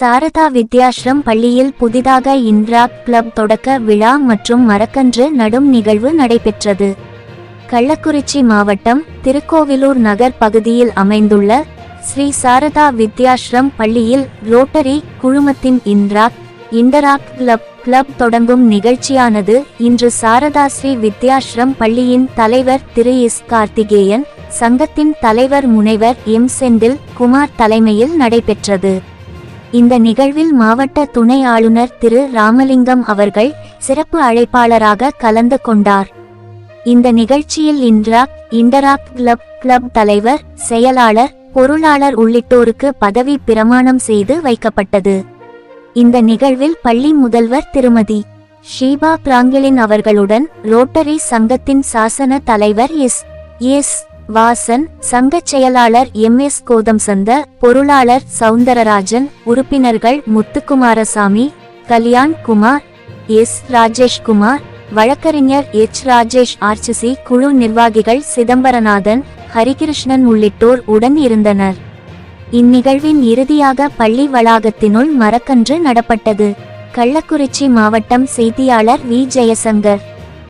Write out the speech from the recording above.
சாரதா வித்யாஸ்ரம் பள்ளியில் புதிதாக interact club தொடக்க விழா மற்றும் மரக்கன்று நடும் நிகழ்வு நடைபெற்றது. கள்ளக்குறிச்சி மாவட்டம் திருக்கோவிலூர் நகர் பகுதியில் அமைந்துள்ள ஸ்ரீ சாரதா வித்யாஸ்ரம் பள்ளியில் ரோட்டரி குழுமத்தின் இன்டராக்ட் கிளப் தொடங்கும் நிகழ்ச்சியானது இன்று சாரதா ஸ்ரீ வித்யாஸ்ரம் பள்ளியின் தலைவர் திரு எஸ் கார்த்திகேயன், சங்கத்தின் தலைவர் முனைவர் எம் செந்தில் குமார் தலைமையில் நடைபெற்றது. இந்த நிகழ்வில் மாவட்ட துணை ஆளுநர் திரு ராமலிங்கம் அவர்கள் சிறப்பு அழைப்பாளராக கலந்து கொண்டார். இந்த நிகழ்ச்சியில் இன்டராக்ட் கிளப் தலைவர், செயலாளர், பொருளாளர் உள்ளிட்டோருக்கு பதவி பிரமாணம் செய்து வைக்கப்பட்டது. இந்த நிகழ்வில் பள்ளி முதல்வர் திருமதி ஷீபா பிராங்கிலின் அவர்களுடன் ரோட்டரி சங்கத்தின் சாசன தலைவர் எஸ் வாசன், சங்க செயலாளர் எம் எஸ் கோதம்சந்த, பொருளாளர் சவுந்தரராஜன், உறுப்பினர்கள் முத்துக்குமாரசாமி, கல்யாண் குமார், எஸ் ராஜேஷ்குமார், வழக்கறிஞர் எச் ராஜேஷ், ஆர்சிசி குழு நிர்வாகிகள் சிதம்பரநாதன், ஹரிகிருஷ்ணன் உள்ளிட்டோர் உடன் இருந்தனர். இந்நிகழ்வின் இறுதியாக பள்ளி வளாகத்தினுள் மரக்கன்று நடப்பட்டது. கள்ளக்குறிச்சி மாவட்டம் செய்தியாளர் வி ஜெயசங்கர்.